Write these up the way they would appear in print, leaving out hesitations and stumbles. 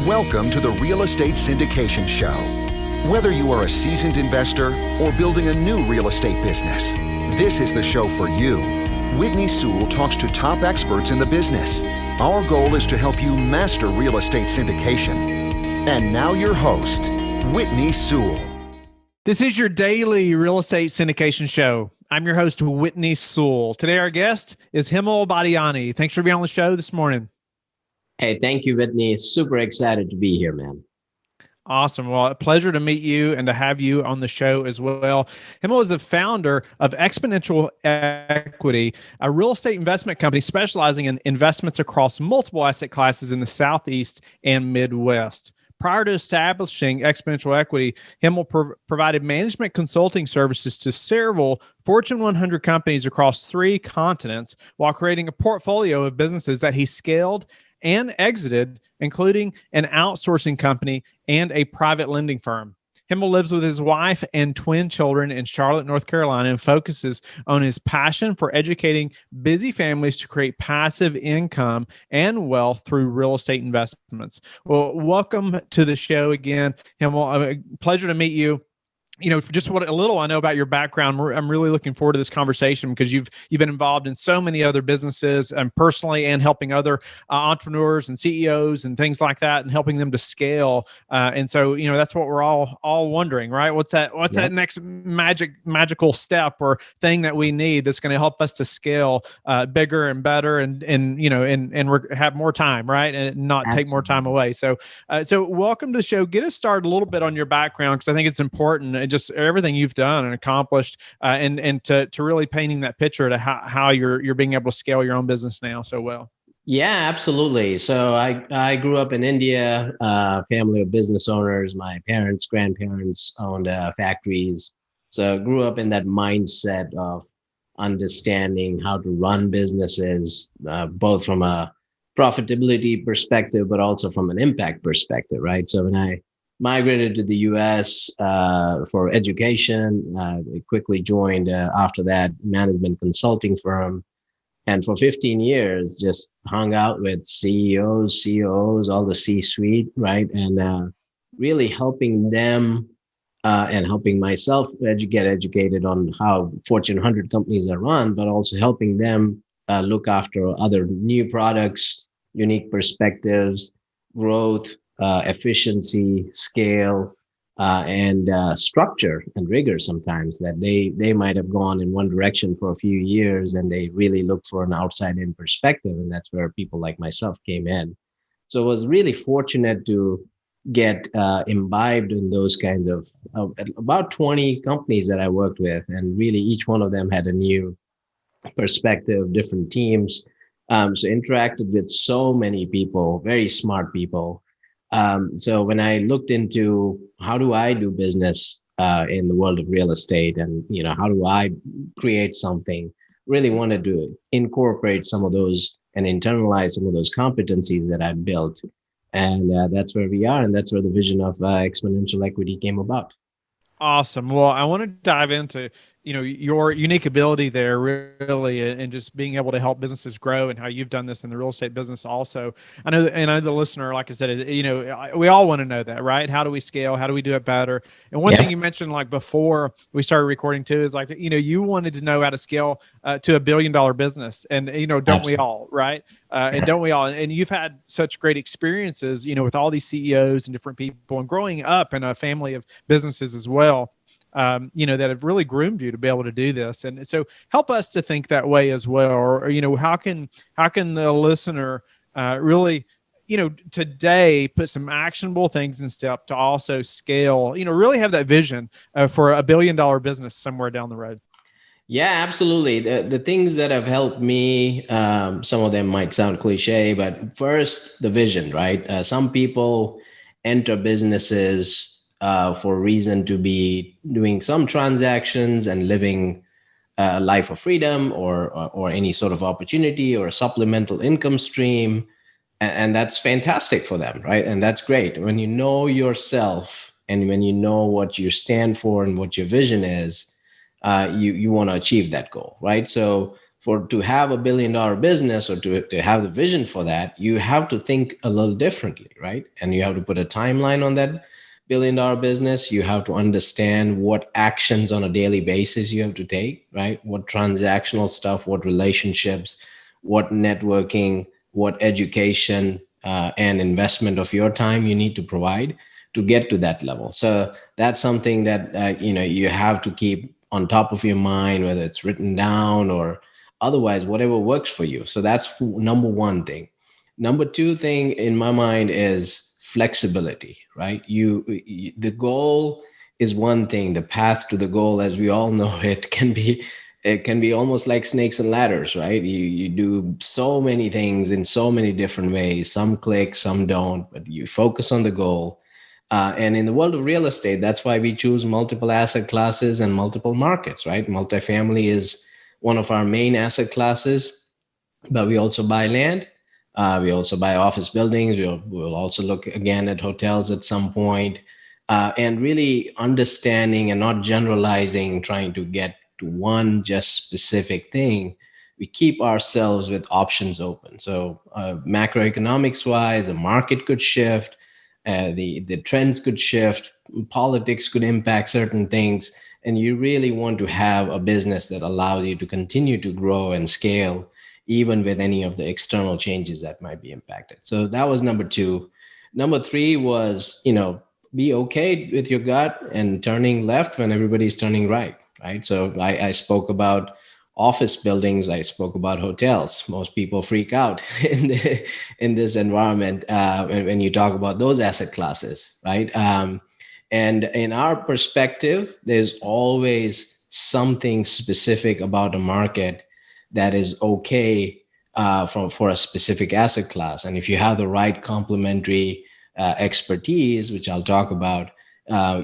Welcome to the Real Estate Syndication Show. Whether you are a seasoned investor or building a new real estate business, this is the show for you. Whitney Sewell talks to top experts in the business. Our goal is to help you master real estate syndication. And now your host, Whitney Sewell. This is your daily real estate syndication show. I'm your host, Whitney Sewell. Today, our guest is Hemal Badiani. Thanks for being on the show this morning. Hey, thank you, Whitney. Super excited to be here, man. Awesome. Well, a pleasure to meet you and to have you on the show as well. Hemal is the founder of Exponential Equity, a real estate investment company specializing in investments across multiple asset classes in the Southeast and Midwest. Prior to establishing Exponential Equity, Hemal provided management consulting services to several Fortune 100 companies across 3 continents while creating a portfolio of businesses that he scaled and exited, including an outsourcing company and a private lending firm. Hemal lives with his wife and twin children in Charlotte, North Carolina, and focuses on his passion for educating busy families to create passive income and wealth through real estate investments. Well, welcome to the show again, Hemal. Pleasure to meet you. You know, for just what a little I know about your background, I'm really looking forward to this conversation because you've been involved in so many other businesses, and personally, and helping other entrepreneurs and CEOs and things like that, and helping them to scale. And so, you know, that's what we're all wondering, right? What's that next magical step or thing that we need that's going to help us to scale bigger and better, and have more time, right? And not Absolutely. Take more time away. So welcome to the show. Get us started a little bit on your background, because I think it's important. Just everything you've done and accomplished, and to really painting that picture to how you're being able to scale your own business now so well. Yeah, absolutely. So I grew up in India, family of business owners. My parents, grandparents owned factories. So I grew up in that mindset of understanding how to run businesses, both from a profitability perspective, but also from an impact perspective, right? So when I migrated to the US for education. I quickly joined, after that, management consulting firm. And for 15 years, just hung out with CEOs, COOs, all the C-suite, right? And really helping them and helping myself get educated on how Fortune 100 companies are run, but also helping them look after other new products, unique perspectives, growth, efficiency, scale, and structure and rigor sometimes that they might have gone in one direction for a few years, and they really look for an outside-in perspective. And that's where people like myself came in. So I was really fortunate to get imbibed in those kinds of about 20 companies that I worked with. And really each one of them had a new perspective, different teams. So interacted with so many people, very smart people. So when I looked into how do I do business in the world of real estate, and how do I create something, really wanted to incorporate some of those and internalize some of those competencies that I've built, and that's where we are, and that's where the vision of Exponential Equity came about. Awesome. Well, I want to dive into your unique ability there, really, and just being able to help businesses grow, and how you've done this in the real estate business also. I know the listener, like I said, we all want to know that, right? How do we scale? How do we do it better? And one thing you mentioned, like before we started recording too, is like, you wanted to know how to scale to $1 billion business, and don't Absolutely. we all, right? And don't we all? And you've had such great experiences, with all these CEOs and different people, and growing up in a family of businesses as well. That have really groomed you to be able to do this. And so help us to think that way as well. Or how can the listener really, today put some actionable things in step to also scale, really have that vision for $1 billion business somewhere down the road? Yeah, absolutely. The things that have helped me, some of them might sound cliche, but first, the vision, right? Some people enter businesses for a reason to be doing some transactions and living a life of freedom or any sort of opportunity or a supplemental income stream. And that's fantastic for them, right? And that's great. When you know yourself and when you know what you stand for and what your vision is, you want to achieve that goal, right? So to have $1 billion business, or to have the vision for that, you have to think a little differently, right? And you have to put a timeline on that $1 billion business. You have to understand what actions on a daily basis you have to take, right? What transactional stuff, what relationships, what networking, what education, and investment of your time you need to provide to get to that level. So that's something that you have to keep on top of your mind, whether it's written down or otherwise, whatever works for you. So that's number one thing. Number two thing in my mind is flexibility, right? The goal is one thing. The path to the goal, as we all know, it can be almost like snakes and ladders, right? You do so many things in so many different ways. Some click, some don't, but you focus on the goal. And in the world of real estate, that's why we choose multiple asset classes and multiple markets, right? Multifamily is one of our main asset classes, but we also buy land. We also buy office buildings. We'll also look again at hotels at some point, and really understanding and not generalizing, trying to get to one just specific thing. We keep ourselves with options open. So macroeconomics wise, the market could shift, the trends could shift, politics could impact certain things, and you really want to have a business that allows you to continue to grow and scale even with any of the external changes that might be impacted. So that was number two. Number three was, be okay with your gut and turning left when everybody's turning right, right? So I spoke about office buildings. I spoke about hotels. Most people freak out in this environment when you talk about those asset classes, right? And in our perspective, there's always something specific about a market that is okay for a specific asset class. And if you have the right complementary expertise, which I'll talk about,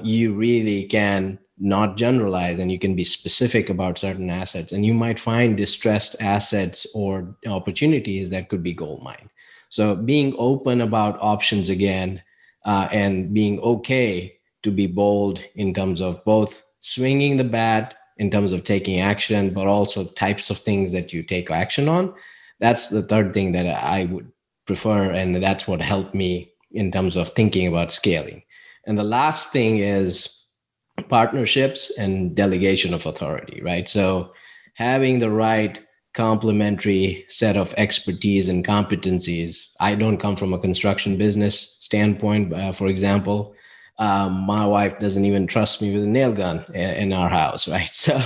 you really can not generalize, and you can be specific about certain assets. And you might find distressed assets or opportunities that could be gold mine. So being open about options again, and being okay to be bold in terms of both swinging the bat in terms of taking action, but also types of things that you take action on. That's the third thing that I would prefer. And that's what helped me in terms of thinking about scaling. And the last thing is partnerships and delegation of authority, right? So having the right complementary set of expertise and competencies. I don't come from a construction business standpoint, for example. My wife doesn't even trust me with a nail gun in our house, right? So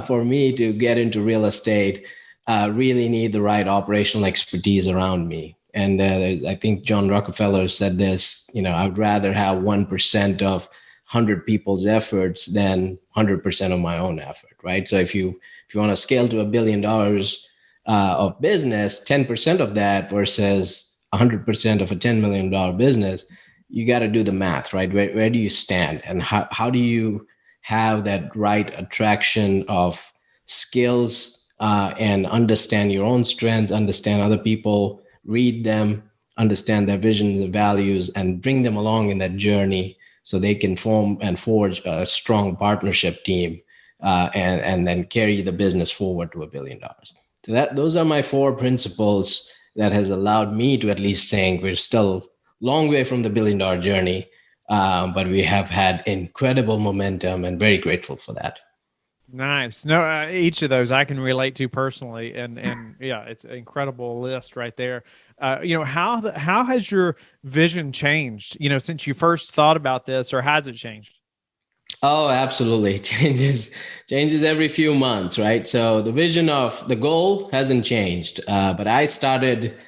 for me to get into real estate, really need the right operational expertise around me. And I think John Rockefeller said this, I would rather have 1% of 100 people's efforts than 100% of my own effort, right? So if you want to scale to $1 billion of business, 10% of that versus 100% of a $10 million business, you got to do the math, right? Where do you stand? And how do you have that right attraction of skills and understand your own strengths, understand other people, read them, understand their visions and values, and bring them along in that journey so they can form and forge a strong partnership team and then carry the business forward to $1 billion. So those are my 4 principles that has allowed me to at least think we're still long way from the $1 billion journey, but we have had incredible momentum and very grateful for that. Nice. No, each of those I can relate to personally, and yeah, it's an incredible list right there. How has your vision changed? Since you first thought about this, or has it changed? Oh, absolutely. Changes every few months, right? So the vision of the goal hasn't changed, but I started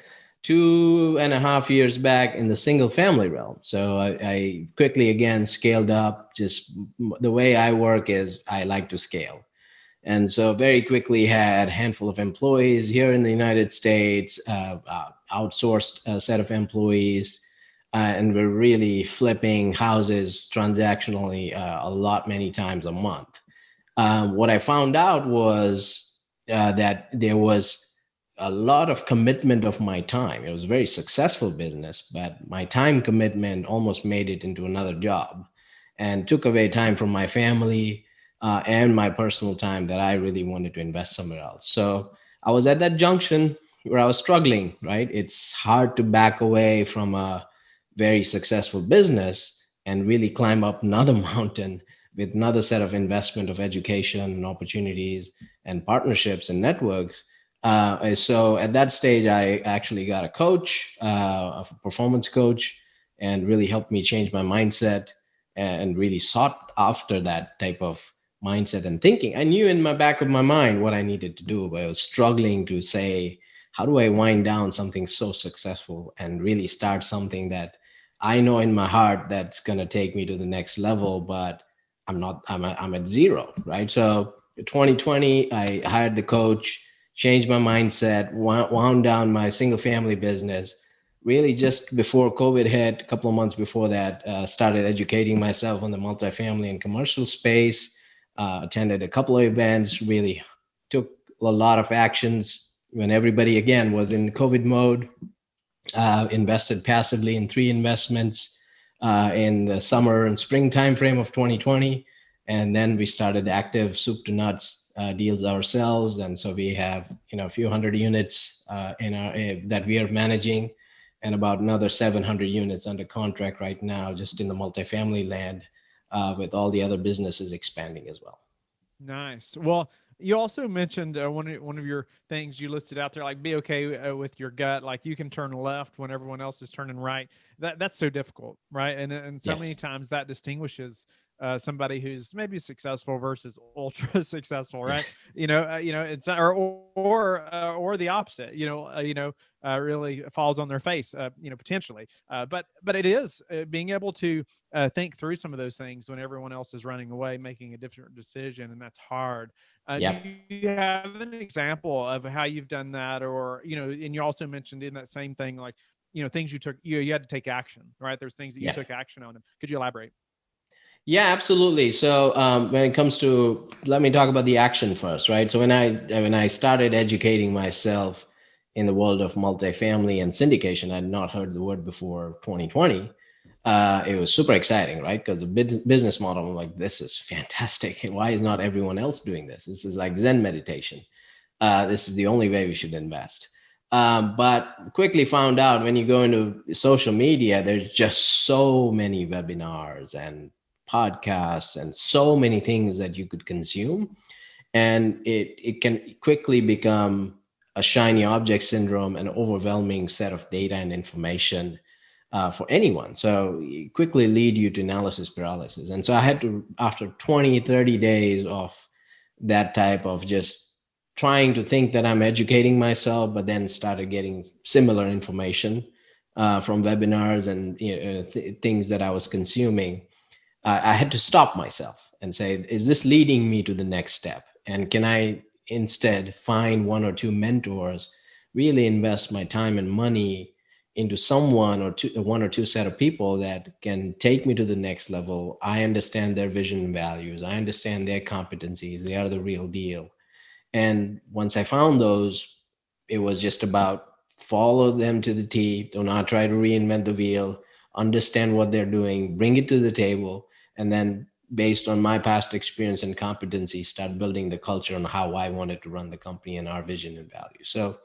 2.5 years back in the single family realm. So I quickly again scaled up. Just the way I work is I like to scale. And so very quickly had a handful of employees here in the United States, outsourced a set of employees, and we're really flipping houses transactionally many times a month. What I found out was that there was a lot of commitment of my time. It was a very successful business, but my time commitment almost made it into another job and took away time from my family, and my personal time that I really wanted to invest somewhere else. So I was at that junction where I was struggling, right? It's hard to back away from a very successful business and really climb up another mountain with another set of investment of education and opportunities and partnerships and networks. So at that stage, I actually got a coach, a performance coach, and really helped me change my mindset and really sought after that type of mindset and thinking. I knew in my back of my mind what I needed to do, but I was struggling to say, how do I wind down something so successful and really start something that I know in my heart that's going to take me to the next level, but I'm at zero, right? So 2020, I hired the coach, changed my mindset, wound down my single family business. Really, just before COVID hit, a couple of months before that, started educating myself on the multifamily and commercial space. Attended a couple of events. Really took a lot of actions when everybody again was in COVID mode. Invested passively in 3 investments in the summer and spring timeframe of 2020, and then we started active soup to nuts deals ourselves. And so we have a few hundred units in our that we are managing, and about another 700 units under contract right now, just in the multifamily land, with all the other businesses expanding as well. Nice. Well, you also mentioned one of your things you listed out there, like be okay with your gut. Like you can turn left when everyone else is turning right. That's so difficult, right? And so many Yes. times that distinguishes somebody who's maybe successful versus ultra successful, right? It's or the opposite. Really falls on their face. Potentially. But it is being able to think through some of those things when everyone else is running away, making a different decision, and that's hard. Do Yep. you have an example of how you've done that, or and you also mentioned in that same thing, like things you had to take action, right? There's things that you Yeah. took action on. Could you elaborate? Yeah, absolutely. So when it comes to, let me talk about the action first, right? So when I started educating myself in the world of multifamily and syndication, I had not heard the word before 2020. It was super exciting, right? Because the business model, I'm like, this is fantastic. And why is not everyone else doing this? This is like Zen meditation. This is the only way we should invest. But quickly found out when you go into social media, there's just so many webinars and podcasts and so many things that you could consume, and it can quickly become a shiny object syndrome, an overwhelming set of data and information for anyone. So it quickly lead you to analysis paralysis. And so I had to, after 20-30 days of that type of just trying to think that I'm educating myself, but then started getting similar information from webinars and things that I was consuming. I had to stop myself and say, is this leading me to the next step? And can I instead find 1 or 2 mentors, really invest my time and money into someone or 1 or 2 set of people that can take me to the next level? I understand their vision and values. I understand their competencies. They are the real deal. And once I found those, it was just about follow them to the T. Do not try to reinvent the wheel. Understand what they're doing, bring it to the table, and then based on my past experience and competency, start building the culture on how I wanted to run the company and our vision and values. So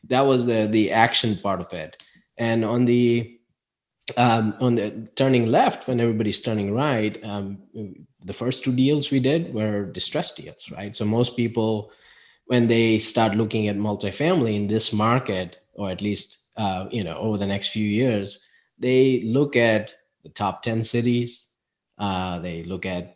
that was the action part of it. And on the turning left when everybody's turning right, the first 2 deals we did were distressed deals, right? So most people, when they start looking at multifamily in this market, or at least over the next few years, they look at the top 10 cities. They look at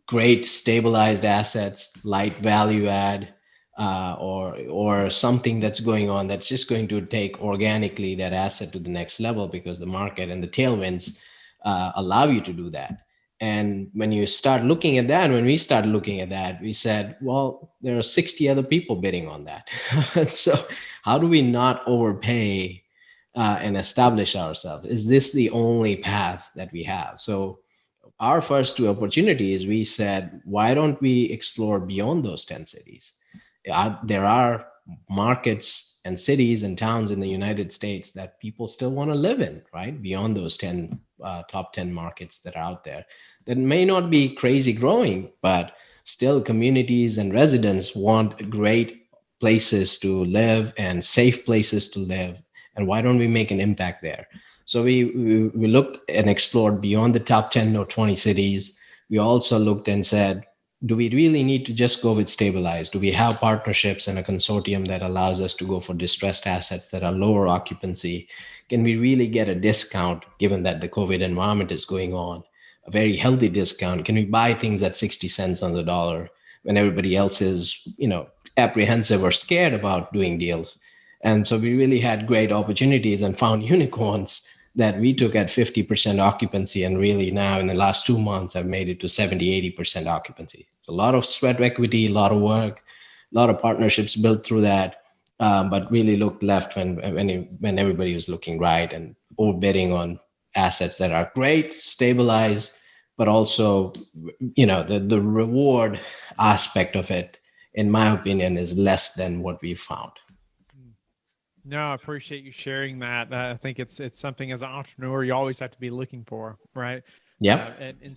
great stabilized assets, light value add, or something that's going on that's just going to take organically that asset to the next level, because the market and the tailwinds allow you to do that. And when you start looking at that, when we started looking at that, we said, well, there are 60 other people bidding on that. So how do we not overpay and establish ourselves? Is this the only path that we have? So our first 2 opportunities, we said, why don't we explore beyond those 10 cities? There are markets and cities and towns in the United States that people still want to live in, right? Beyond those top 10 markets that are out there that may not be crazy growing, but still communities and residents want great places to live and safe places to live. And why don't we make an impact there? So we looked and explored beyond the top 10 or 20 cities. We also looked and said, do we really need to just go with stabilized? Do we have partnerships and a consortium that allows us to go for distressed assets that are lower occupancy? Can we really get a discount given that the COVID environment is going on? A very healthy discount. Can we buy things at 60 cents on the dollar when everybody else is, apprehensive or scared about doing deals? And so we really had great opportunities and found unicorns that we took at 50% occupancy. And really now in the last 2 months, I've made it to 70-80% occupancy. It's a lot of sweat equity, a lot of work, a lot of partnerships built through that. But really looked left when everybody was looking right and overbidding on assets that are great, stabilized, but also, the reward aspect of it, in my opinion, is less than what we found. No, I appreciate you sharing that. I think it's something as an entrepreneur you always have to be looking for, right? Yeah. And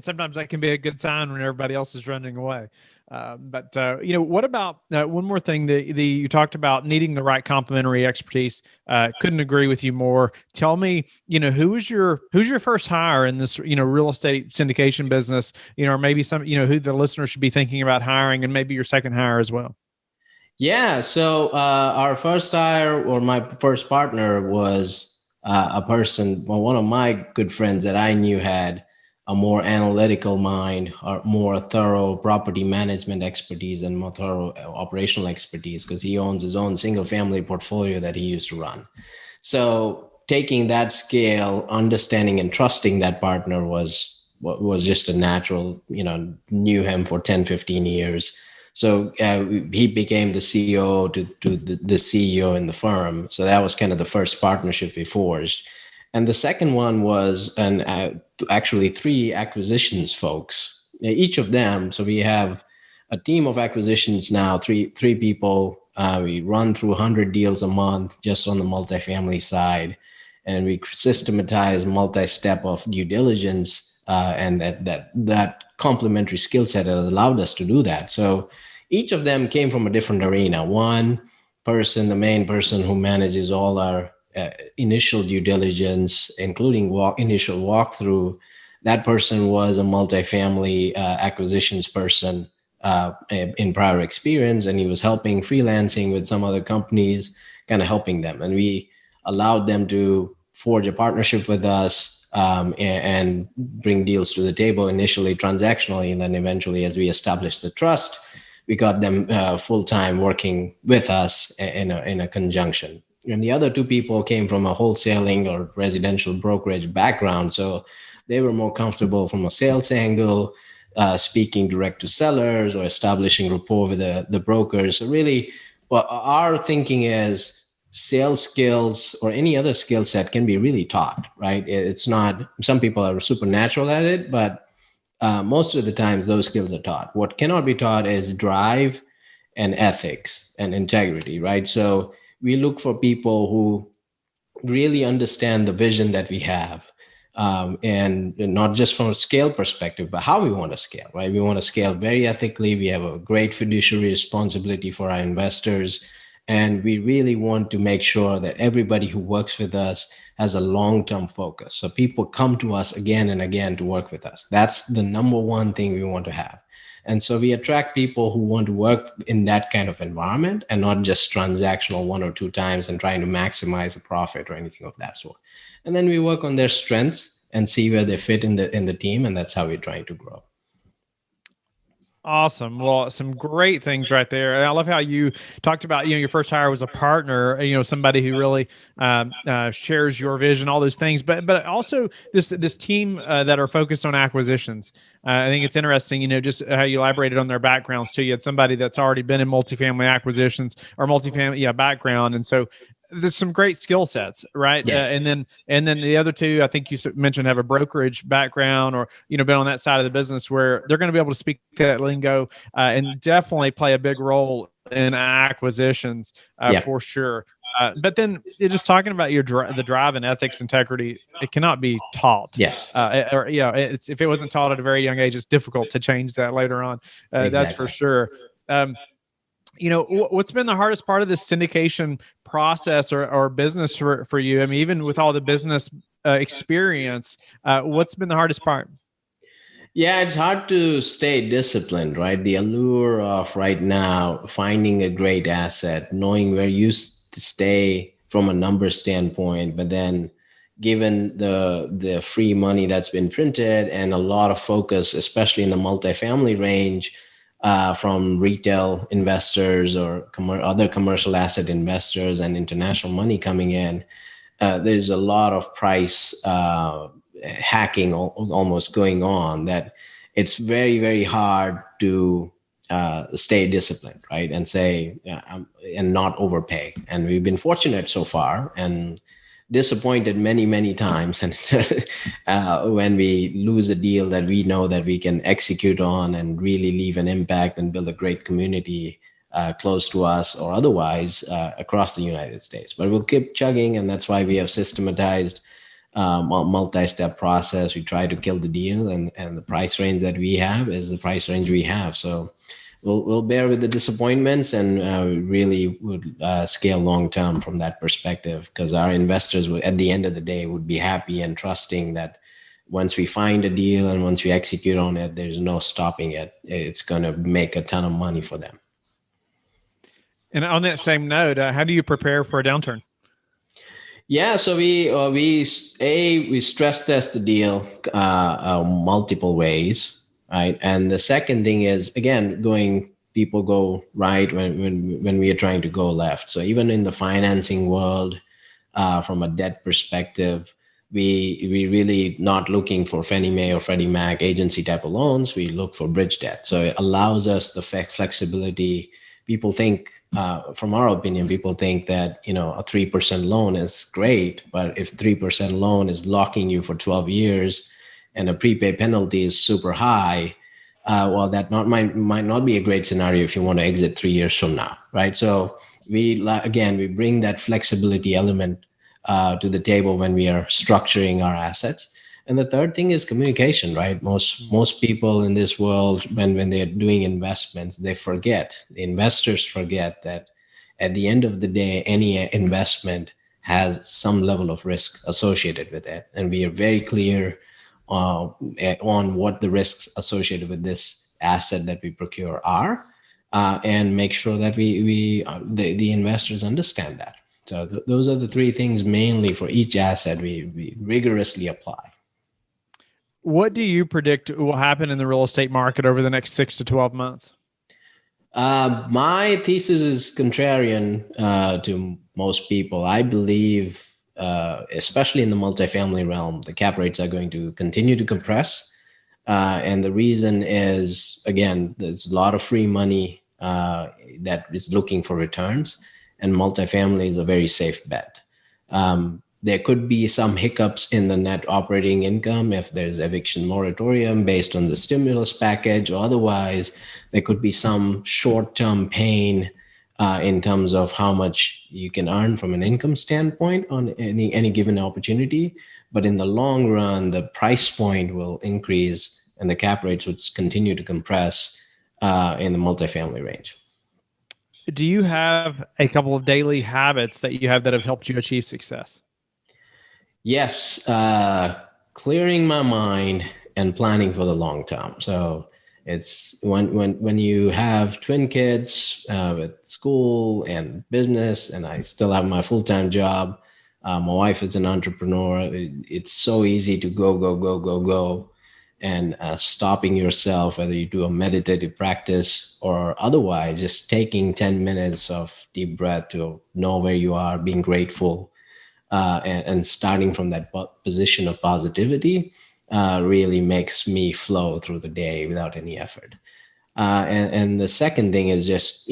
sometimes that can be a good sign when everybody else is running away. But what about one more thing? You talked about needing the right complementary expertise. Couldn't agree with you more. Tell me, who's your first hire in this, real estate syndication business, or maybe some, who the listener should be thinking about hiring, and maybe your second hire as well. Yeah. So our first hire, or my first partner, was a person, one of my good friends that I knew had a more analytical mind, or more thorough property management expertise, and more thorough operational expertise, because he owns his own single family portfolio that he used to run. So taking that scale, understanding and trusting that partner was just a natural, knew him for 10, 15 years. So he became the CEO to the CEO in the firm. So that was kind of the first partnership we forged. And the second one was actually 3 acquisitions folks, each of them. So we have a team of acquisitions now, three people. We run through 100 deals a month just on the multifamily side. And we systematize multi-step of due diligence, and that complementary skill set has allowed us to do that. So each of them came from a different arena. One person, the main person who manages all our initial due diligence, including initial walkthrough, that person was a multifamily acquisitions person in prior experience, and he was helping freelancing with some other companies, kind of helping them. And we allowed them to forge a partnership with us and bring deals to the table, initially transactionally, and then eventually, as we established the trust, we got them full-time working with us in a conjunction. And the other 2 people came from a wholesaling or residential brokerage background. So they were more comfortable from a sales angle, speaking direct to sellers or establishing rapport with the brokers. So really, what our thinking is, sales skills or any other skill set can be really taught, right? It's not, some people are supernatural at it, but most of the times those skills are taught. What cannot be taught is drive and ethics and integrity, right? So we look for people who really understand the vision that we have, and not just from a scale perspective, but how we want to scale, right? We want to scale very ethically. We have a great fiduciary responsibility for our investors. And we really want to make sure that everybody who works with us has a long-term focus. So people come to us again and again to work with us. That's the number one thing we want to have. And so we attract people who want to work in that kind of environment, and not just transactional 1 or 2 times and trying to maximize a profit or anything of that sort. And then we work on their strengths and see where they fit in the team. And that's how we're trying to grow. Awesome. Well, some great things right there. And I love how you talked about, your first hire was a partner, somebody who really shares your vision, all those things, but also this team that are focused on acquisitions. I think it's interesting, just how you elaborated on their backgrounds too. You had somebody that's already been in multifamily acquisitions or multifamily background. And so there's some great skill sets, right? Yes. And then the other two, I think you mentioned, have a brokerage background, or been on that side of the business where they're going to be able to speak that lingo, and definitely play a big role in acquisitions, Yeah. for sure. But then just talking about the drive and ethics, integrity, it cannot be taught. Yes. Or if it wasn't taught at a very young age, it's difficult to change that later on. That's for Exactly. sure. What's been the hardest part of this syndication process or business for you? I mean, even with all the business experience, what's been the hardest part? Yeah, it's hard to stay disciplined, right? The allure of right now finding a great asset, knowing where you stay from a number standpoint, but then given the free money that's been printed and a lot of focus, especially in the multifamily range, from retail investors or other commercial asset investors and international money coming in, there's a lot of price hacking almost going on, that it's very, very hard to stay disciplined, right? And say, and not overpay. And we've been fortunate so far, and disappointed many, many times. And when we lose a deal that we know that we can execute on and really leave an impact and build a great community close to us or otherwise across the United States. But we'll keep chugging, and that's why we have systematized multi-step process. We try to kill the deal, and the price range that we have is the price range we have. So we'll bear with the disappointments, and really would scale long term from that perspective, because our investors would, at the end of the day, would be happy and trusting that once we find a deal and once we execute on it, there's no stopping it. It's going to make a ton of money for them. And on that same note, how do you prepare for a downturn? Yeah, so we stress test the deal multiple ways, right? And the second thing is, again, people go right when we are trying to go left. So even in the financing world, from a debt perspective, we really not looking for Fannie Mae or Freddie Mac agency type of loans. We look for bridge debt. So it allows us the flexibility. People think, from our opinion, people think that, a 3% loan is great, but if 3% loan is locking you for 12 years and a prepay penalty is super high, well, that might not be a great scenario if you want to exit 3 years from now, right? So we bring that flexibility element to the table when we are structuring our assets. And the third thing is communication, right? Most people in this world, when they're doing investments, the investors forget that at the end of the day, any investment has some level of risk associated with it. And we are very clear on what the risks associated with this asset that we procure are, and make sure that the investors understand that. So those are the three things mainly for each asset we rigorously apply. What do you predict will happen in the real estate market over the next 6 to 12 months? My thesis is contrarian to most people. I believe, especially in the multifamily realm, the cap rates are going to continue to compress. And the reason is, again, there's a lot of free money that is looking for returns, and multifamily is a very safe bet. There could be some hiccups in the net operating income if there's eviction moratorium based on the stimulus package, or otherwise there could be some short-term pain in terms of how much you can earn from an income standpoint on any given opportunity. But in the long run, the price point will increase and the cap rates would continue to compress in the multifamily range. Do you have a couple of daily habits that you have that have helped you achieve success? Yes, clearing my mind and planning for the long term. So it's when you have twin kids with school and business, and I still have my full-time job. My wife is an entrepreneur. It's so easy to go, and stopping yourself, whether you do a meditative practice or otherwise, just taking 10 minutes of deep breath to know where you are, being grateful, and starting from that position of positivity really makes me flow through the day without any effort. And the second thing is just,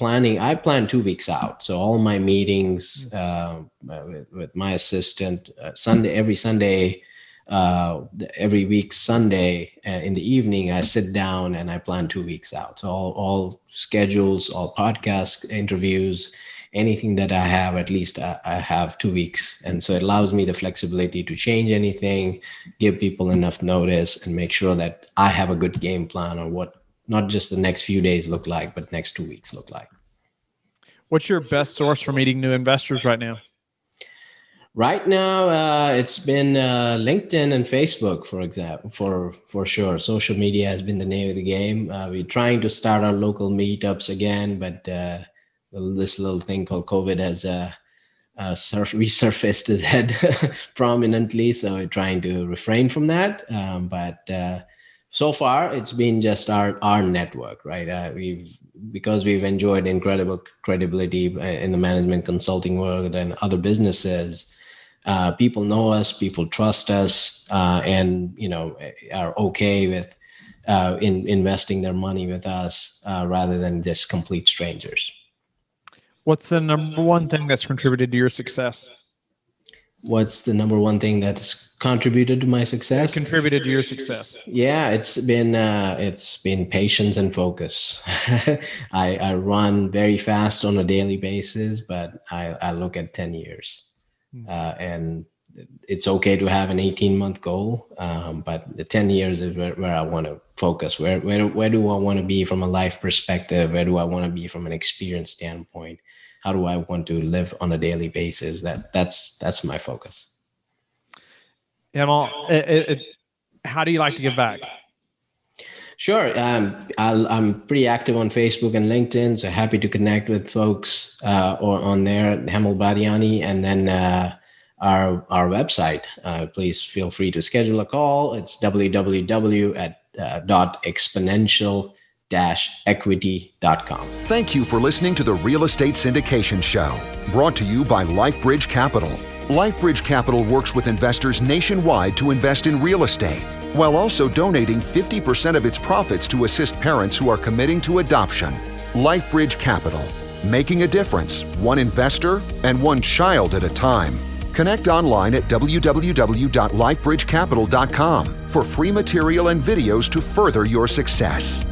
I plan 2 weeks out. So all my meetings with my assistant, every Sunday, every week Sunday in the evening, I sit down and I plan 2 weeks out. So all schedules, all podcast interviews, anything that I have, at least I have 2 weeks. And so it allows me the flexibility to change anything, give people enough notice, and make sure that I have a good game plan on what not just the next few days look like, but next 2 weeks look like. What's your best source for meeting new investors right now? Right now, it's been LinkedIn and Facebook, for example, for sure. Social media has been the name of the game. We're trying to start our local meetups again, but this little thing called COVID has resurfaced his head prominently. So we're trying to refrain from that. But so far, it's been just our network, right? Because we've enjoyed incredible credibility in the management consulting world and other businesses. People know us, people trust us, and are okay with investing their money with us rather than just complete strangers. What's the number one thing that's contributed to your success? What's the number one thing that's contributed to my success? Contributed to your success. Yeah, it's been patience and focus. I run very fast on a daily basis, but I look at 10 years. And it's okay to have an 18-month goal, but the 10 years is where I want to focus. Where do I want to be from a life perspective? Where do I want to be from an experience standpoint? How do I want to live on a daily basis? That's my focus. Hemal, how do you like to give back? Sure. I'm pretty active on Facebook and LinkedIn, so happy to connect with folks or on there, Hemal Badiani, and then our website. Please feel free to schedule a call. It's www.exponential-equity.com. Thank you for listening to the Real Estate Syndication Show, brought to you by LifeBridge Capital. LifeBridge Capital works with investors nationwide to invest in real estate, while also donating 50% of its profits to assist parents who are committing to adoption. LifeBridge Capital, making a difference, one investor and one child at a time. Connect online at www.lifebridgecapital.com for free material and videos to further your success.